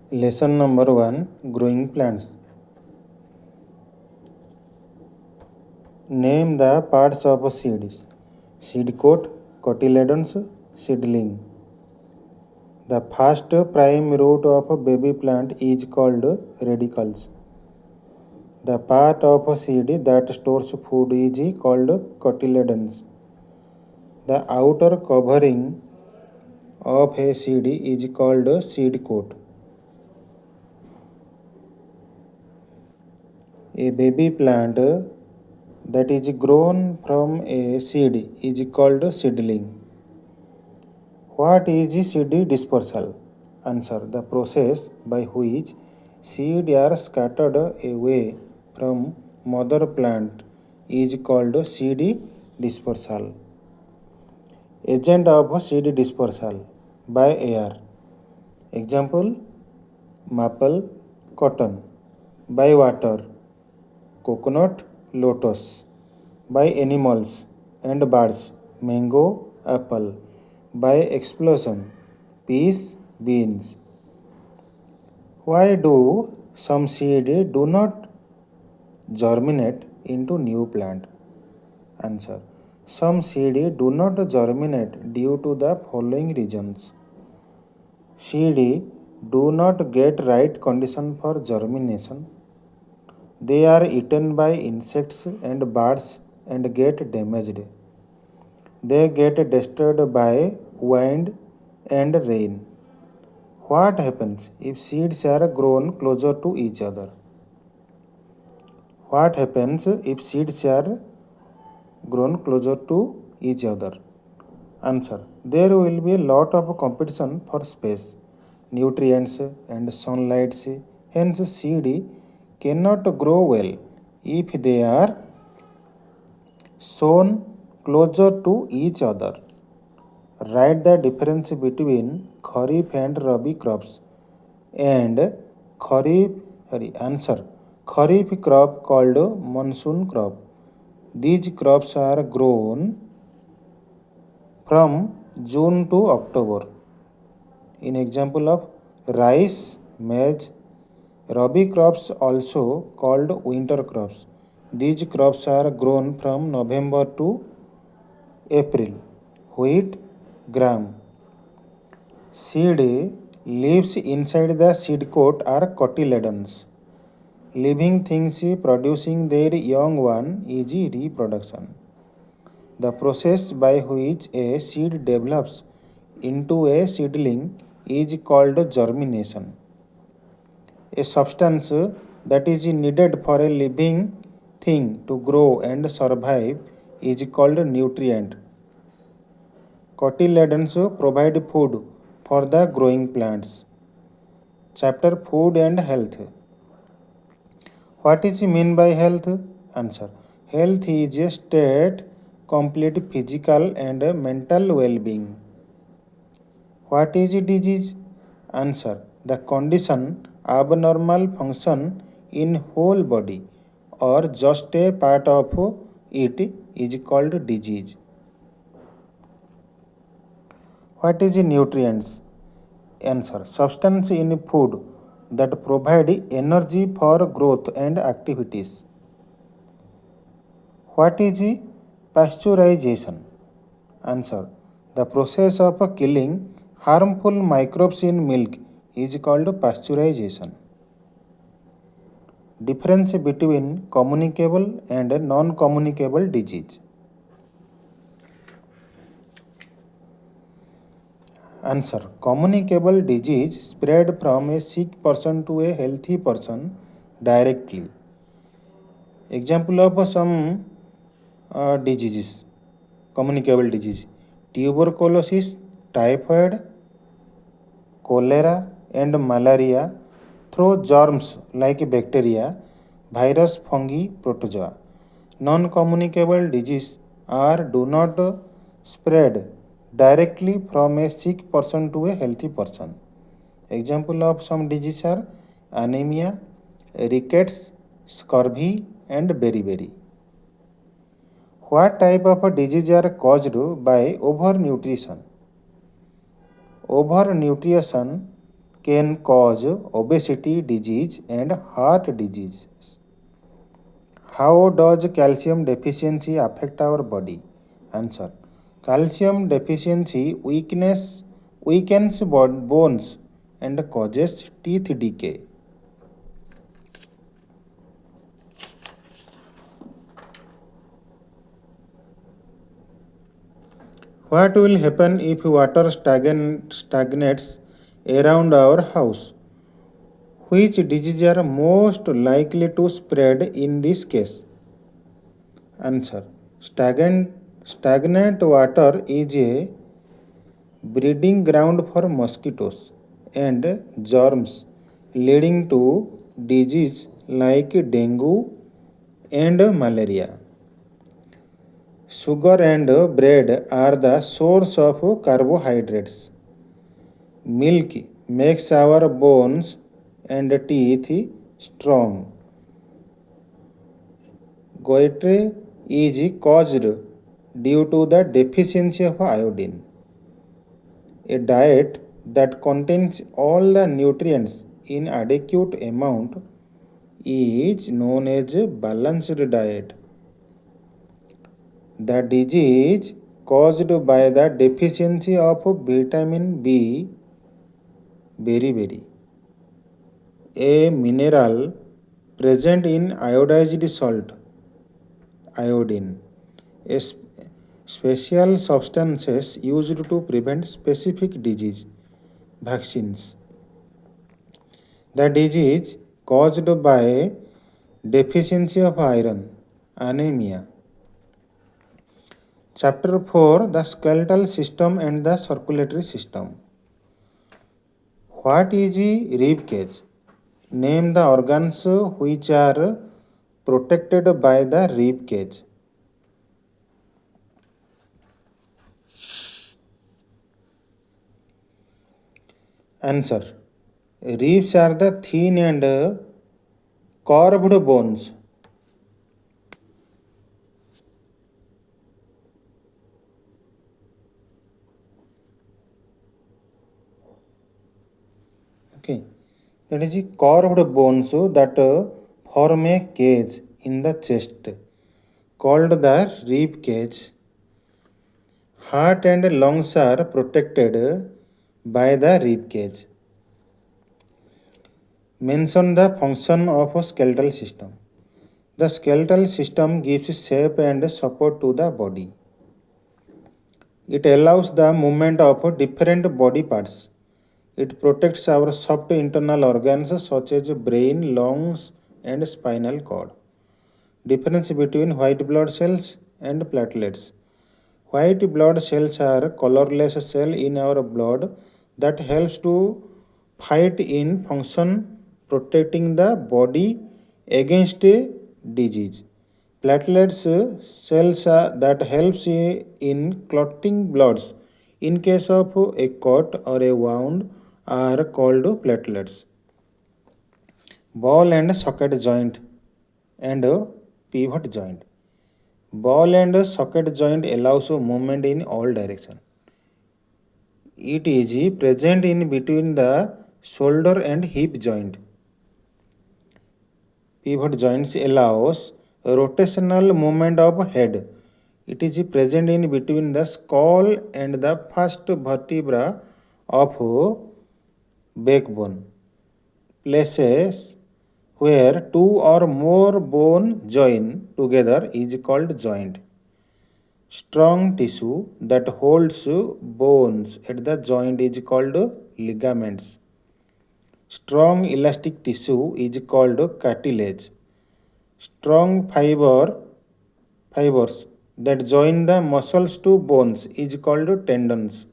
Lesson number 1, Growing Plants. Name the parts of seeds. Seed coat, cotyledons, seedling. The first prime root of a baby plant is called radicals. The part of a seed that stores food is called cotyledons. The outer covering of a seed is called seed coat. A baby plant that is grown from a seed is called seedling. What is seed dispersal? Answer. The process by which seeds are scattered away from mother plant is called seed dispersal. Agent of seed dispersal by air. Example, maple, cotton. By water, coconut, lotus. By animals and birds, mango, apple. By explosion, peas, beans. Why do some seed do not germinate into new plant? Answer. Some seed do not germinate due to the following reasons. Seed do not get right condition for germination. They are eaten by insects and birds and get damaged. They get destroyed by wind and rain. What happens if seeds are grown closer to each other? What happens if seeds are grown closer to each other? Answer. There will be a lot of competition for space, nutrients and sunlight. Hence seed cannot grow well if they are sown closer to each other. Write the difference between Kharif and Rabi crops and answer. Kharif crop called monsoon crop. These crops are grown from June to October. In example of rice, maize, Rabi crops also called winter crops. These crops are grown from November to April. Wheat, gram. Seed leaves inside the seed coat are cotyledons. Living things producing their young one is reproduction. The process by which a seed develops into a seedling is called germination. A substance that is needed for a living thing to grow and survive is called nutrient. Cotyledons provide food for the growing plants. Chapter Food and Health. What is mean by health? Answer. Health is a state complete physical and mental well-being. What is disease? Answer. The condition abnormal function in whole body or just a part of it is called disease. What is nutrients? Answer. Substance in food that provide energy for growth and activities. What is pasteurization? Answer. The process of killing harmful microbes in milk is called pasteurization. Difference between communicable and non-communicable disease. Answer. Communicable disease spread from a sick person to a healthy person directly. Example of some diseases, communicable disease: tuberculosis, typhoid, cholera, and malaria through germs like bacteria, virus, fungi, protozoa. Non-communicable disease are do not spread directly from a sick person to a healthy person. Example of some diseases are anemia, rickets, scurvy, and beriberi. What type of disease are caused by overnutrition? Overnutrition can cause obesity disease and heart disease. How does calcium deficiency affect our body? Answer. Calcium deficiency weakens bones and causes teeth decay. What will happen if water stagnates around our house? Which diseases are most likely to spread in this case? Answer. Stagnant water is a breeding ground for mosquitoes and germs, leading to disease like dengue and malaria. Sugar and bread are the source of carbohydrates. Milk makes our bones and teeth strong. Goitre is caused due to the deficiency of iodine. A diet that contains all the nutrients in adequate amount is known as a balanced diet. The disease caused by the deficiency of vitamin B beriberi, a mineral present in iodized salt, iodine, a special substances used to prevent specific disease, vaccines. The disease caused by deficiency of iron, anemia. Chapter 4, the skeletal system and the circulatory system. What is a rib cage? Name the organs which are protected by the rib cage. Answer. Ribs are the thin and curved bones. Okay. That is the curved bones that form a cage in the chest called the rib cage. Heart and lungs are protected by the rib cage. Mention the function of a skeletal system. The skeletal system gives shape and support to the body. It allows the movement of different body parts. It protects our soft internal organs such as brain, lungs, and spinal cord. Difference between white blood cells and platelets. White blood cells are colorless cell in our blood that helps to fight in function protecting the body against a disease. Platelets cells that helps in clotting bloods in case of a cut or a wound are called platelets. Ball and socket joint and pivot joint. Ball and socket joint allows movement in all direction. It is present in between the shoulder and hip joint. Pivot joints allows rotational movement of head. It is present in between the skull and the first vertebra of backbone. Places where two or more bone join together is called joint. Strong tissue that holds bones at the joint is called ligaments. Strong elastic tissue is called cartilage. Strong fibers that join the muscles to bones is called tendons.